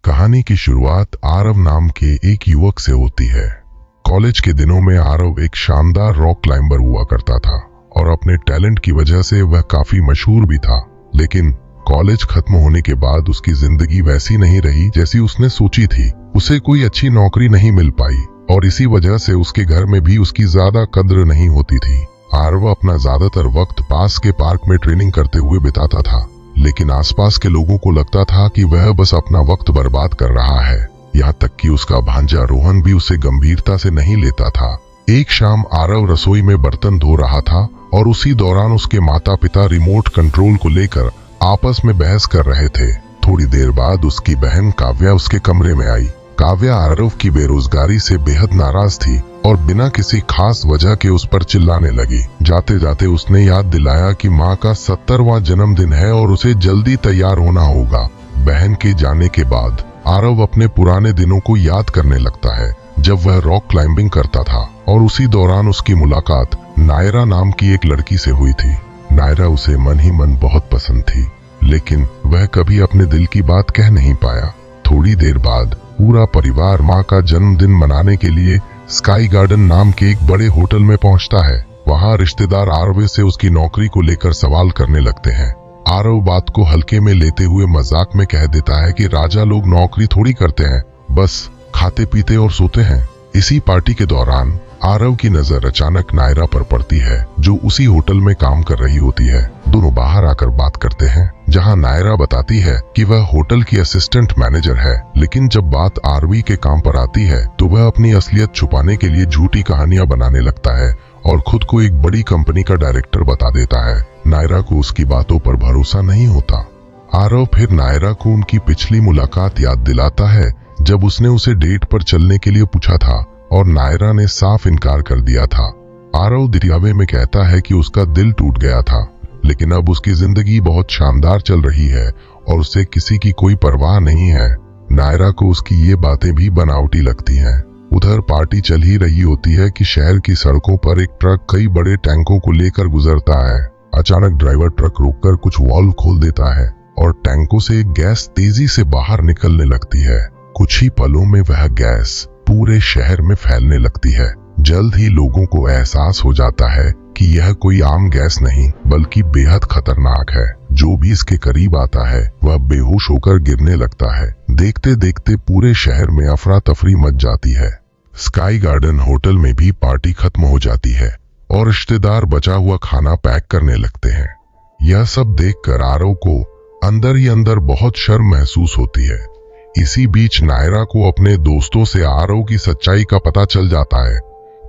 कहानी की शुरुआत आरव नाम के एक युवक से होती है। कॉलेज के दिनों में आरव एक शानदार रॉक क्लाइंबर हुआ करता था और अपने टैलेंट की वजह से वह काफी मशहूर भी था। लेकिन कॉलेज खत्म होने के बाद उसकी जिंदगी वैसी नहीं रही जैसी उसने सोची थी। उसे कोई अच्छी नौकरी नहीं मिल पाई और इसी वजह से उसके घर में भी उसकी ज्यादा कद्र नहीं होती थी। आरव अपना ज्यादातर वक्त पास के पार्क में ट्रेनिंग करते हुए बिताता था, लेकिन आसपास के लोगों को लगता था कि वह बस अपना वक्त बर्बाद कर रहा है। यहाँ तक कि उसका भांजा रोहन भी उसे गंभीरता से नहीं लेता था। एक शाम आरव रसोई में बर्तन धो रहा था और उसी दौरान उसके माता पिता रिमोट कंट्रोल को लेकर आपस में बहस कर रहे थे। थोड़ी देर बाद उसकी बहन काव्या उसके कमरे में आई। काव्या आरव की बेरोजगारी से बेहद नाराज थी और बिना किसी खास वजह के उस पर चिल्लाने लगी। जाते जाते उसने याद दिलाया कि माँ का 70वां जन्मदिन है और उसे जल्दी तैयार होना होगा। बहन के जाने के बाद आरव अपने पुराने दिनों को याद करने लगता है, जब वह रॉक क्लाइंबिंग करता था और उसी दौरान उसकी मुलाकात नायरा नाम की एक लड़की से हुई थी। नायरा उसे मन ही मन बहुत पसंद थी, लेकिन वह कभी अपने दिल की बात कह नहीं पाया। थोड़ी देर बाद पूरा परिवार माँ का जन्मदिन मनाने के लिए स्काई गार्डन नाम के एक बड़े होटल में पहुंचता है। वहां रिश्तेदार आरव से उसकी नौकरी को लेकर सवाल करने लगते हैं। आरव बात को हल्के में लेते हुए मजाक में कह देता है कि राजा लोग नौकरी थोड़ी करते हैं, बस खाते पीते और सोते हैं। इसी पार्टी के दौरान आरव की नजर अचानक नायरा पर पड़ती है, जो उसी होटल में काम कर रही होती है। दोनों बाहर आकर बात करते हैं, जहां नायरा बताती है कि वह होटल की असिस्टेंट मैनेजर है, लेकिन जब बात आरवी के काम पर आती है तो वह अपनी असलियत छुपाने के लिए झूठी कहानियां बनाने लगता है और खुद को एक बड़ी कंपनी का डायरेक्टर बता देता है। नायरा को उसकी बातों पर भरोसा नहीं होता। आरव फिर नायरा को उनकी पिछली मुलाकात याद दिलाता है, जब उसने उसे डेट पर चलने के लिए पूछा था और नायरा ने साफ इनकार कर दिया था। आरव दिरियावे में कहता है कि उसका दिल टूट गया था, लेकिन अब उसकी जिंदगी बहुत शानदार चल रही है और उसे किसी की कोई परवाह नहीं है। नायरा को उसकी ये बातें भी बनावटी लगती हैं। उधर पार्टी चल ही रही होती है कि शहर की सड़कों पर एक ट्रक कई बड़े टैंकों को लेकर गुजरता है। अचानक ड्राइवर ट्रक रोककर कुछ वाल्व खोल देता है और टैंकों से गैस तेजी से बाहर निकलने लगती है। कुछ ही पलों में वह गैस पूरे शहर में फैलने लगती है। जल्द ही लोगों को एहसास हो जाता है कि यह कोई आम गैस नहीं बल्कि बेहद खतरनाक है। जो भी इसके करीब आता है वह बेहोश होकर गिरने लगता है। देखते देखते पूरे शहर में अफरा तफरी मच जाती है। स्काई गार्डन होटल में भी पार्टी खत्म हो जाती है और रिश्तेदार बचा हुआ खाना पैक करने लगते हैं। यह सब देखकर आरव को अंदर ही अंदर बहुत शर्म महसूस होती है। इसी बीच नायरा को अपने दोस्तों से आरव की सच्चाई का पता चल जाता है।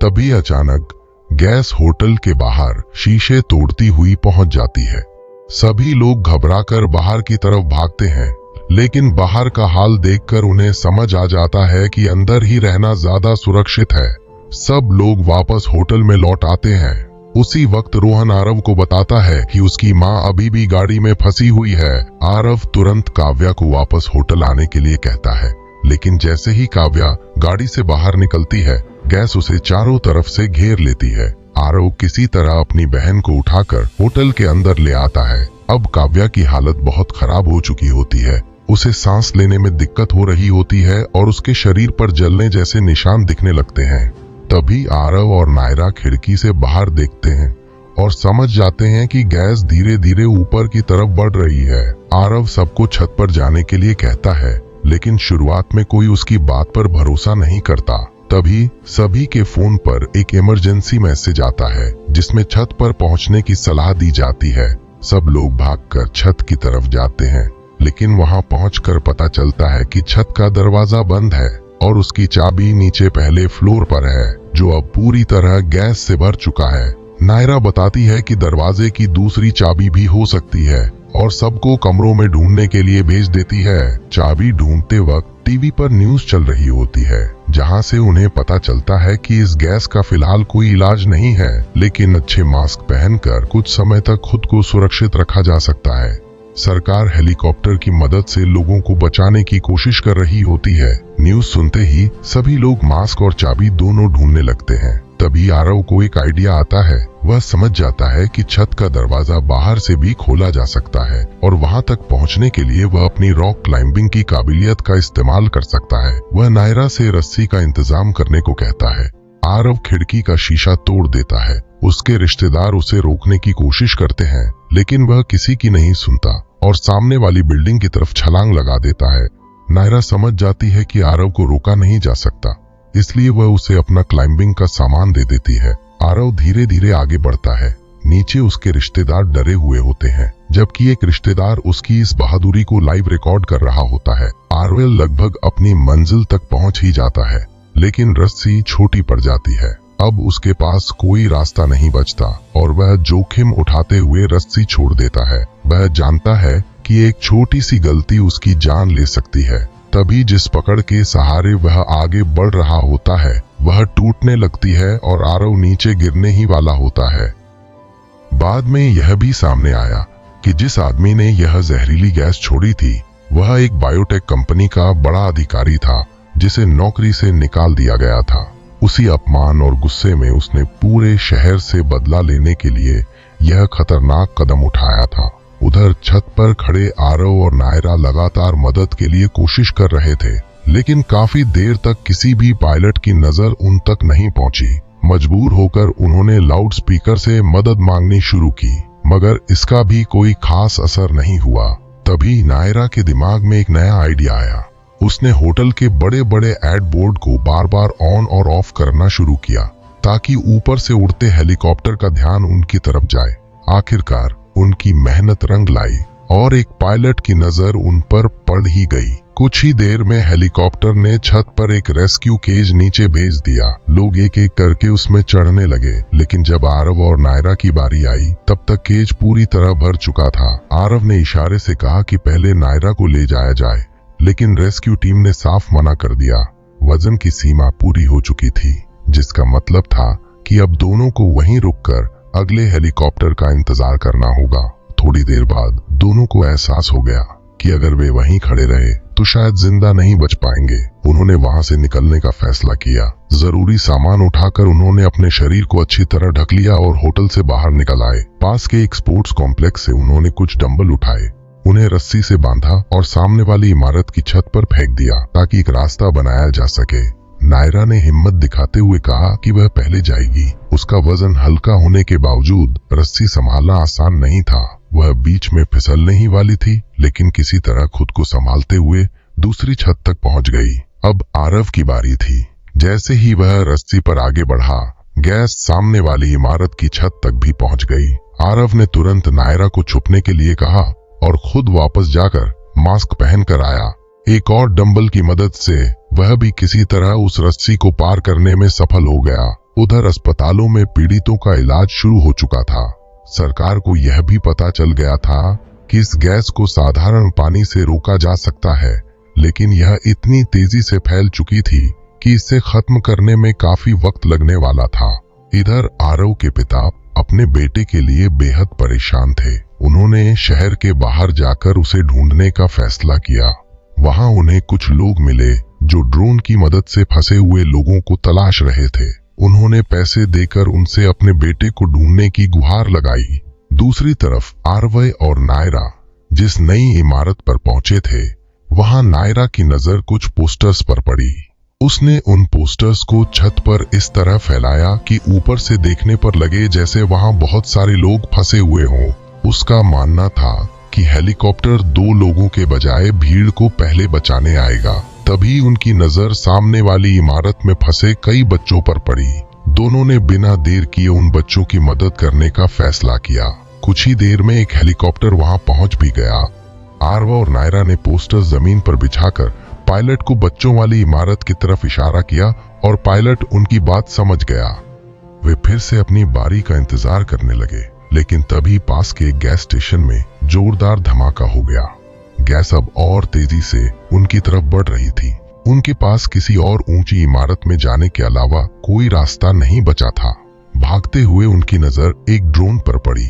तभी अचानक गैस होटल के बाहर शीशे तोड़ती हुई पहुंच जाती है। सभी लोग घबराकर बाहर की तरफ भागते हैं, लेकिन बाहर का हाल देखकर उन्हें समझ आ जाता है कि अंदर ही रहना ज्यादा सुरक्षित है। सब लोग वापस होटल में लौट आते हैं। उसी वक्त रोहन आरव को बताता है कि उसकी माँ अभी भी गाड़ी में फंसी हुई है। आरव तुरंत काव्या को वापस होटल आने के लिए कहता है, लेकिन जैसे ही काव्या गाड़ी से बाहर निकलती है, गैस उसे चारों तरफ से घेर लेती है। आरव किसी तरह अपनी बहन को उठाकर होटल के अंदर ले आता है। अब काव्या की हालत बहुत खराब हो चुकी होती है। उसे सांस लेने में दिक्कत हो रही होती है और उसके शरीर पर जलने जैसे निशान दिखने लगते हैं। तभी आरव और नायरा खिड़की से बाहर देखते हैं और समझ जाते हैं कि गैस धीरे धीरे ऊपर की तरफ बढ़ रही है। आरव सबको छत पर जाने के लिए कहता है, लेकिन शुरुआत में कोई उसकी बात पर भरोसा नहीं करता। तभी सभी के फोन पर एक इमरजेंसी मैसेज आता है, जिसमें छत पर पहुंचने की सलाह दी जाती है। सब लोग भागकर छत की तरफ जाते हैं, लेकिन वहां पहुंचकर पता चलता है कि छत का दरवाजा बंद है और उसकी चाबी नीचे पहले फ्लोर पर है, जो अब पूरी तरह गैस से भर चुका है। नायरा बताती है कि दरवाजे की दूसरी चाबी भी हो सकती है और सबको कमरों में ढूंढने के लिए भेज देती है। चाबी ढूंढते वक्त टीवी पर न्यूज चल रही होती है, जहां से उन्हें पता चलता है कि इस गैस का फिलहाल कोई इलाज नहीं है, लेकिन अच्छे मास्क पहनकर कुछ समय तक खुद को सुरक्षित रखा जा सकता है। सरकार हेलीकॉप्टर की मदद से लोगों को बचाने की कोशिश कर रही होती है। न्यूज सुनते ही सभी लोग मास्क और चाबी दोनों ढूंढने लगते हैं। तभी आरव को एक आइडिया आता है। वह समझ जाता है कि छत का दरवाजा बाहर से भी खोला जा सकता है और वहां तक पहुंचने के लिए वह अपनी रॉक क्लाइंबिंग की काबिलियत का इस्तेमाल कर सकता है। वह नायरा से रस्सी का इंतजाम करने को कहता है। आरव खिड़की का शीशा तोड़ देता है। उसके रिश्तेदार उसे रोकने की कोशिश करते हैं, लेकिन वह किसी की नहीं सुनता और सामने वाली बिल्डिंग की तरफ छलांग लगा देता है। नायरा समझ जाती है कि आरव को रोका नहीं जा सकता, इसलिए वह उसे अपना क्लाइंबिंग का सामान दे देती है। आरव धीरे धीरे आगे बढ़ता है। नीचे उसके रिश्तेदार डरे हुए होते हैं, जबकि एक रिश्तेदार उसकी इस बहादुरी को लाइव रिकॉर्ड कर रहा होता है। आरव लगभग अपनी मंजिल तक पहुंच ही जाता है, लेकिन रस्सी छोटी पड़ जाती है। अब उसके पास कोई रास्ता नहीं बचता और वह जोखिम उठाते हुए रस्सी छोड़ देता है। वह जानता है कि एक छोटी सी गलती उसकी जान ले सकती है। तभी जिस पकड़ के सहारे वह आगे बढ़ रहा होता है वह टूटने लगती है और आरव नीचे गिरने ही वाला होता है। बाद में यह भी सामने आया कि जिस आदमी ने यह जहरीली गैस छोड़ी थी वह एक बायोटेक कंपनी का बड़ा अधिकारी था, जिसे नौकरी से निकाल दिया गया था। उसी अपमान और गुस्से में उसने पूरे शहर से बदला लेने के लिए यह खतरनाक कदम उठाया था। उधर छत पर खड़े आरव और नायरा लगातार मदद के लिए कोशिश कर रहे थे, लेकिन काफी देर तक किसी भी पायलट की नजर उन तक नहीं पहुंची। मजबूर होकर उन्होंने लाउड स्पीकर से मदद मांगनी शुरू की, मगर इसका भी कोई खास असर नहीं हुआ। तभी नायरा के दिमाग में एक नया आइडिया आया। उसने होटल के बड़े बड़े एड बोर्ड को बार बार ऑन और ऑफ करना शुरू किया, ताकि ऊपर से उड़ते हेलीकॉप्टर का ध्यान उनकी तरफ जाए। आखिरकार उनकी मेहनत रंग लाई और एक पायलट की नजर उन पर पड़ ही गई। कुछ ही देर में हेलीकॉप्टर ने छत पर एक रेस्क्यू केज नीचे भेज दिया। लोग एक एक करके उसमें चढ़ने लगे, लेकिन जब आरव और नायरा की बारी आई तब तक केज पूरी तरह भर चुका था। आरव ने इशारे से कहा कि पहले नायरा को ले जाया जाए, लेकिन रेस्क्यू टीम ने साफ मना कर दिया। वजन की सीमा पूरी हो चुकी थी, जिसका मतलब था कि अब दोनों को वहीं रुककर अगले हेलीकॉप्टर का इंतजार करना होगा। थोड़ी देर बाद दोनों को एहसास हो गया कि अगर वे वहीं खड़े रहे तो शायद जिंदा नहीं बच पाएंगे। उन्होंने वहां से निकलने का फैसला किया। जरूरी सामान उठाकर उन्होंने अपने शरीर को अच्छी तरह ढक लिया और होटल से बाहर निकल आए। पास के एक स्पोर्ट्स कॉम्प्लेक्स से उन्होंने कुछ डंबल उठाए, उन्हें रस्सी से बांधा और सामने वाली इमारत की छत पर फेंक दिया ताकि एक रास्ता बनाया जा सके। नायरा ने हिम्मत दिखाते हुए कहा कि वह पहले जाएगी। उसका वजन हल्का होने के बावजूद रस्सी संभालना आसान नहीं था। वह बीच में फिसलने ही वाली थी, लेकिन किसी तरह खुद को संभालते हुए दूसरी छत तक पहुंच गई। अब आरव की बारी थी। जैसे ही वह रस्सी पर आगे बढ़ा, गैस सामने वाली इमारत की छत तक भी पहुंच गई। आरव ने तुरंत नायरा को छुपने के लिए कहा और खुद वापस जाकर मास्क पहनकर आया। एक और डंबल की मदद से वह भी किसी तरह उस रस्सी को पार करने में सफल हो गया। उधर अस्पतालों में पीड़ितों का इलाज शुरू हो चुका था। सरकार को यह भी पता चल गया था कि इस गैस को साधारण पानी से रोका जा सकता है, लेकिन यह इतनी तेजी से फैल चुकी थी कि इसे खत्म करने में काफी वक्त लगने वाला था। इधर आरव के पिता अपने बेटे के लिए बेहद परेशान थे। उन्होंने शहर के बाहर जाकर उसे ढूंढने का फैसला किया। वहां उन्हें कुछ लोग मिले जो ड्रोन की मदद से फंसे हुए लोगों को तलाश रहे थे। उन्होंने पैसे देकर उनसे अपने बेटे को ढूंढने की गुहार लगाई। दूसरी तरफ आरव और नायरा जिस नई इमारत पर पहुंचे थे, वहां नायरा की नजर कुछ पोस्टर्स पर पड़ी। उसने उन पोस्टर्स को छत पर इस तरह फैलाया कि ऊपर से देखने पर लगे जैसे वहां बहुत सारे लोग फंसे हुए हों। उसका मानना था कि हेलीकॉप्टर 2 लोगों के बजाय भीड़ को पहले बचाने आएगा। तभी उनकी नजर सामने वाली इमारत में फंसे कई बच्चों पर पड़ी। दोनों ने बिना देर किए उन बच्चों की मदद करने का फैसला किया। कुछ ही देर में एक हेलीकॉप्टर वहां पहुंच भी गया। आरव और नायरा ने पोस्टर जमीन पर बिछाकर पायलट को बच्चों वाली इमारत की तरफ इशारा किया और पायलट उनकी बात समझ गया। वे फिर से अपनी बारी का इंतजार करने लगे, लेकिन तभी पास के एक गैस स्टेशन में जोरदार धमाका हो गया। गैस अब और तेजी से उनकी तरफ बढ़ रही थी। उनके पास किसी और ऊंची इमारत में जाने के अलावा कोई रास्ता नहीं बचा था। भागते हुए उनकी नजर एक ड्रोन पर पड़ी।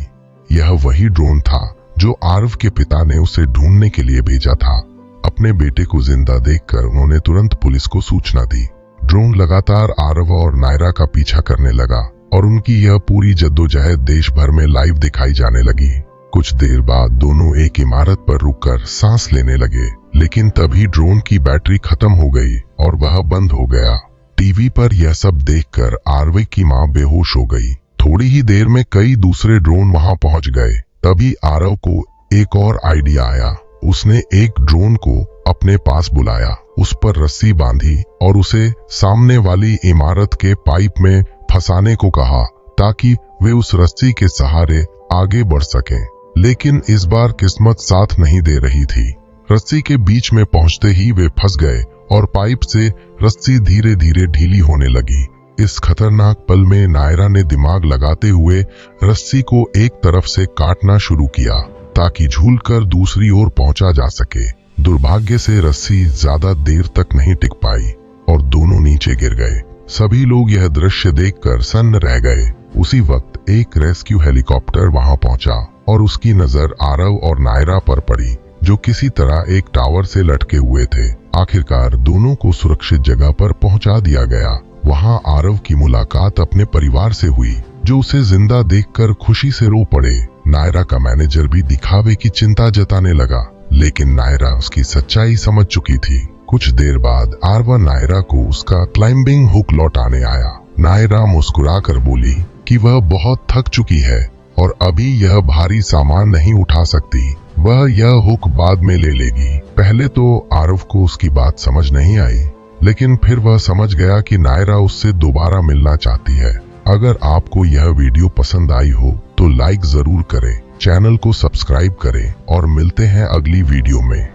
यह वही ड्रोन था जो आरव के पिता ने उसे ढूंढने के लिए भेजा था। अपने बेटे को जिंदा देखकर उन्होंने तुरंत पुलिस को सूचना दी। ड्रोन लगातार आरव और नायरा का पीछा करने लगा और उनकी यह पूरी जद्दोजहद देश भर में लाइव दिखाई जाने लगी। कुछ देर बाद दोनों एक इमारत पर रुककर सांस लेने लगे, लेकिन तभी ड्रोन की बैटरी खत्म हो गई और वह बंद हो गया। टीवी पर यह सब देखकर आरव की मां बेहोश हो गई। थोड़ी ही देर में कई दूसरे ड्रोन वहां पहुंच गए। तभी आरव को एक और आइडिया आया। उसने एक ड्रोन को अपने पास बुलाया, उस पर रस्सी बांधी और उसे सामने वाली इमारत के पाइप में फंसाने को कहा ताकि वे उस रस्सी के सहारे आगे बढ़ सकें। लेकिन इस बार किस्मत साथ नहीं दे रही थी। रस्सी के बीच में पहुंचते ही वे फंस गए और पाइप से रस्सी धीरे धीरे ढीली होने लगी। इस खतरनाक पल में नायरा ने दिमाग लगाते हुए रस्सी को एक तरफ से काटना शुरू किया ताकि झूलकर दूसरी ओर पहुंचा जा सके। दुर्भाग्य से रस्सी ज्यादा देर तक नहीं टिक पाई और दोनों नीचे गिर गए। सभी लोग यह दृश्य देखकर सन्न रह गए। उसी वक्त एक रेस्क्यू हेलीकॉप्टर वहां पहुंचा और उसकी नजर आरव और नायरा पर पड़ी, जो किसी तरह एक टावर से लटके हुए थे। आखिरकार दोनों को सुरक्षित जगह पर पहुंचा दिया गया। वहां आरव की मुलाकात अपने परिवार से हुई, जो उसे जिंदा देखकर खुशी से रो पड़े। नायरा का मैनेजर भी दिखावे की चिंता जताने लगा, लेकिन नायरा उसकी सच्चाई समझ चुकी थी। कुछ देर बाद आरव नायरा को उसका क्लाइंबिंग हुक लौटाने आया। नायरा मुस्कुराकर बोली कि वह बहुत थक चुकी है और अभी यह भारी सामान नहीं उठा सकती। वह यह हुक बाद में ले लेगी। पहले तो आरव को उसकी बात समझ नहीं आई, लेकिन फिर वह समझ गया कि नायरा उससे दोबारा मिलना चाहती है। अगर आपको यह वीडियो पसंद आई हो तो लाइक जरूर करें, चैनल को सब्सक्राइब करें और मिलते हैं अगली वीडियो में।